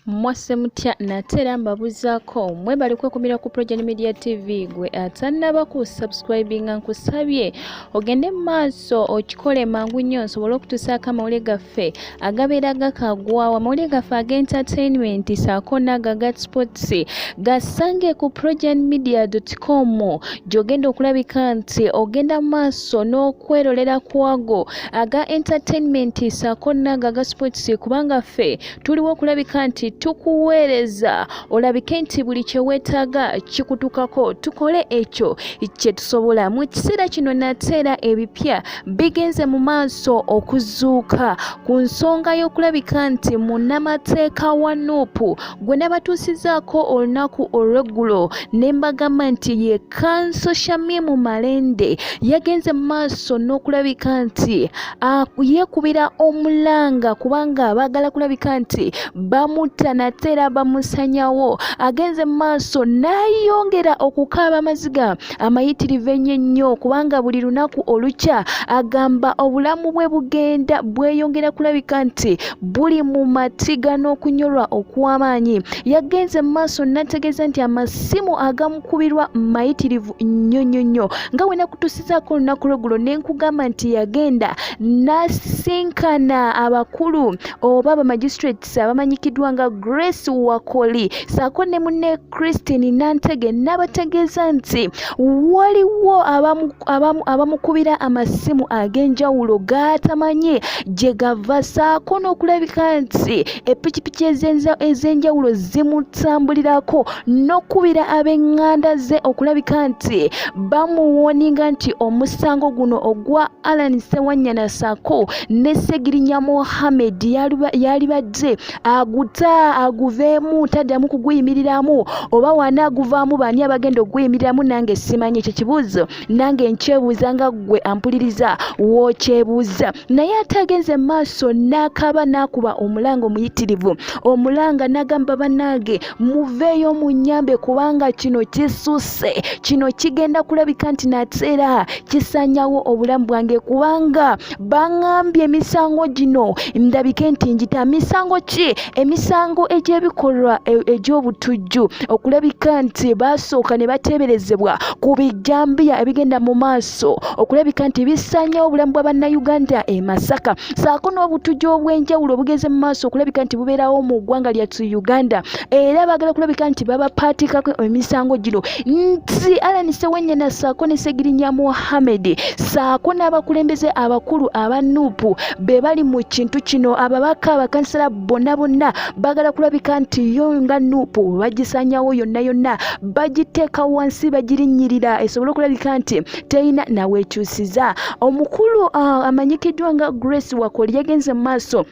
Mwase mutya natera mbabuzaako mwebali kwekumira ku Project Media TV gwe atannaba ku subscribinga nkusabye ogende maaso okikole mangu nnyo nsobole okutusaako amawulire gaffe agabeera gakagwawo amawulire gaffe ag'entertainment saako n'aga sports gasange ku projectmedia.com gy'ogenda okulabika nti ogenda maaso n'okwerolera kwago aga entertainment saako n'aga sports kubanga ffe tuliwo okulabika nti tukuweereza olabike nti buli kye weetaaga kikutukako tukole ekyo kye tusobola mu kiseera kino nateera ebipya bigenze mu maaso okuzuuka ku nsonga y'okulabika nti munnamateeka wa Nuupu gwe nabatuusizaako olunaku olw'eggulo ne mbagamba nti ye Kanso Shamim Malende yagenze mu maaso n'okulabika nti yeekubira omulanga kubanga baagala kulabika nti bamutta nateera bamusanyawo agenze mu maaso n'ayongera okukaaba amaziga amayitirivu ennyo kubanga buli lunaku olukya agamba obulamu bwe bugenda bweyongera kulabika nti buli mu matiga n'okunyolwa okw'amaanyi. Yagenze mu maaso n'ategeeza nti amasimu agamukubirwa mayitirivu nnyo nga we nakutuusizaako olunaku lw'eggulo ne nkugamba nti yagenda n'asinkana abakulu oba abamagistrates abamanyikiddwa nga Grace Wakoli saako ne munne Christine Nantege n'abategeeza nti waliwo abamukubira amasimu ag'enjawulo g'atamanyi gye gava saako n'okulabika nti epikipiki ez'enjawulo zimutambulirako n'okubira ab'eŋŋanda ze okulabika nti bamuwoninga nti omusango guno ogwa Alan Sewanyana saako ne Segirinya Mohammed yali badde aguveemu taddamu kuguyimiriramo oba wanaaguvaamu baani abagenda okuguyimiriramo nange simanyi ekyo kibuuzo nange nkyebuuza nga ggwe ampuliriza w'okyebuuza naye atagenze mu maaso n'akaaba n'akuba omulanga omuyitirivu omulanga n'agamba bannange muveeyo munnyambe kubanga kino kisusse kino kigenda kulabika nti nateera kisanyawo obulamu bwange kubanga baŋŋambye emisango gino ndabike nti njita misango ki emisango egy'ebikolwa egy'obutujju okulabika nti basooka ne bateeberezebwa ku bijambiya ebigenda mu maaso okulabika nti bisanyawo obulamu bwa bannayuganda e Masaka saako n'obutujju obw'enjawulo bugeze mu maaso okulabika nti bubeerawo mu ggwanga lyattu Uganda era baagala kulabika nti babapaatikako emisango gino nti Alan Sewanyana saako ne Segirinya Mohammed saako n'abakulembeze abakulu aba Nuupu be bali mu kintu kino ababaka abakansala bonna baagala kulabika nti yo nga Nuupu bagisanyawo yonna bagiteeka wansi bagirinnyirira esobole okulabika nti terina naweekyusiza omukulu amanyikiddwa nga Grace Wakoli yagenze mu maaso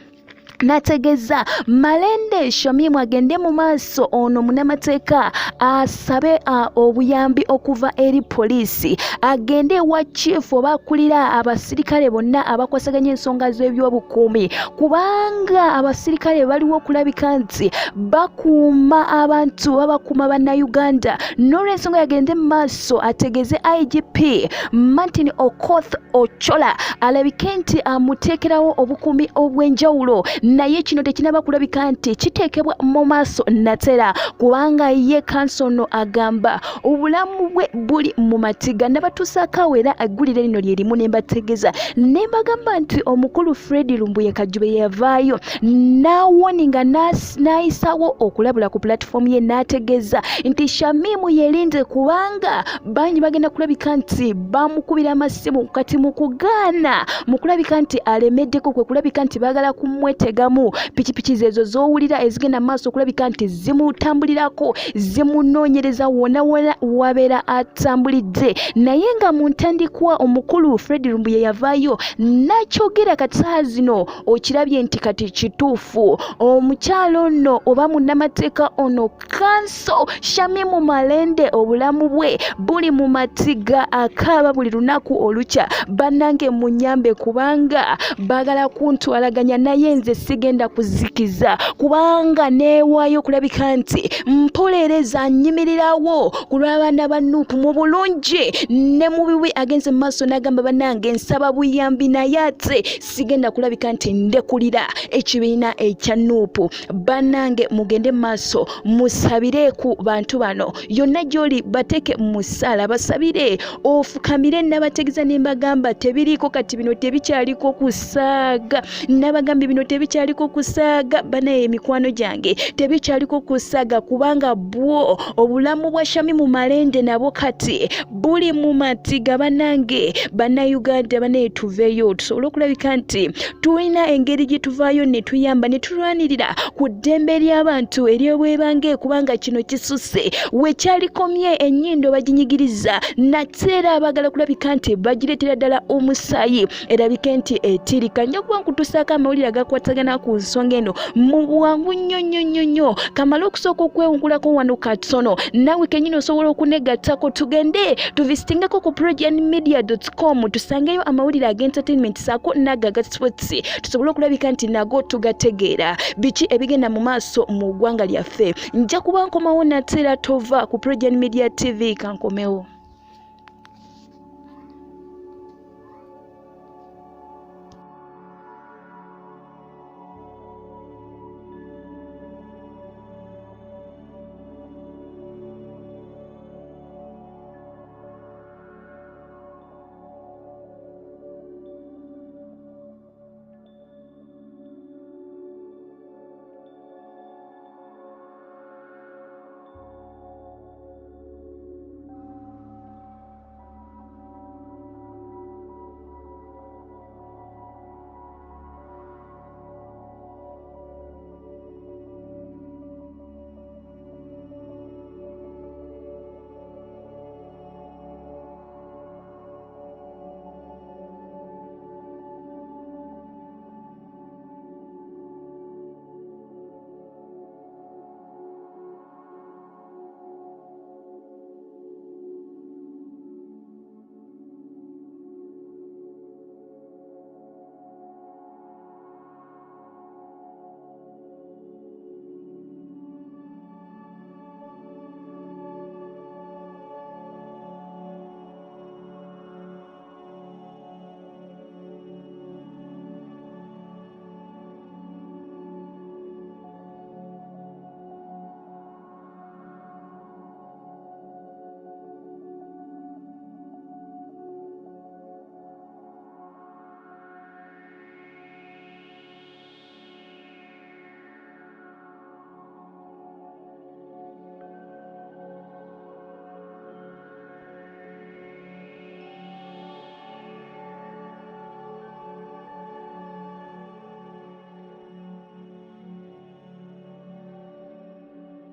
n'ategeeza Malende Shamim agende mu maaso ono munnamateeka asabe obuyambi okuva eri poliisi agende ewa chief oba akulira abasirikale bonna abakwasaganya ensonga z'ebyobukuumi kubanga abasirikale baliwo okulabika nti bakuuma abantu babakuuma bannayuganda n'olw'ensonga yagende mu maaso ategeeze IGP Martin Okoth Ochola alabike nti amuteekerawo obukuumi obw'enjawulo naye kino tekinaba kulabika nti kiteekebwa mu maaso nateera kubanga ye Kanso agamba obulamu bwe buli mu matiga nabatuusaako awera aggulire lino lyerimu ne mbategeeza ne mbagamba nti omukulu Fred Lumbuye Kajube yavaayo n'awoninga n'ayisawo okulabula ku platform ye n'ategeeza nti Shamim yerinde kubanga bangi bagenda kulabika nti bamukubira amasimu kati mu kugaana mu kulabika nti alemeddeko kwe kulabika nti baagala kumwetegamu pikipiki zezo z'owulira ezigenda maaso okulabika nti zimutambulirako zimunoonyereza wona wabeera atambulidde naye nga mu ntandikwa omukulu Fred Lumbuye yavaayo n'akyogera kati saa zino okirabye nti kati kituufu omukyalo nno oba munnamateeka ono Kanso Shamim Malende obulamu bwe buli mu matiga akaaba buli lunaku olukya bannange munnyambe kubanga baagala kuntwalaganya naye nze sigenda kuzikiza kubanga neewaayo kulabika nti mpolereza nyimirirawo ku lw'abaana ba Nuupu mu bulungi ne mu bibi agenze mu maaso n'agamba bannange nsaba buyambi naye ate sigenda kulabika nti ndekulira ekibiina ekya Nuupu. Bannange mugende mu maaso musabire ku bantu bano yonna gy'oli bateeke mu ssaala basabire ofukamire n'abategeeza ne mbagamba tebiriiko kati bino tebikyaliko kusaaga n'abagambye bino tebikyaliko kusaaga banaye emikwano gyange tebikyaliko kusaaga kubanga bwo obulamu bwa Shamimu Malende nabo kati buli mu matiga bannange bannayuganda banaye tuveeyo tusobole okulabika nti tulina engeri gye tuvaayo ne tuyamba ne tulwanirira ku ddembe ly'abantu ery'obwebange kubanga kino kisusse wekyalikomye ennyindo baginyigiriza nateera abagala kulabika nti bagireetera ddala omusaayi erabike nti etirika nja kuba nkutusaako amawulire agakwatagana ku nsonga eno mu bwangu nnyo kamala okusooka okwewungulako wano katono nawe kennyini osobola okunegattako tugende tuvisitingako ku progianmedia.com tusangeyo amawulire ag'entertainment saako n'ago aga sports tusobole okulabika nti nago tugategeera biki ebigenda mu maaso mu ggwanga lyaffe. Nja kuba nkomawo nateera tova ku Progian Media TV kankomewo.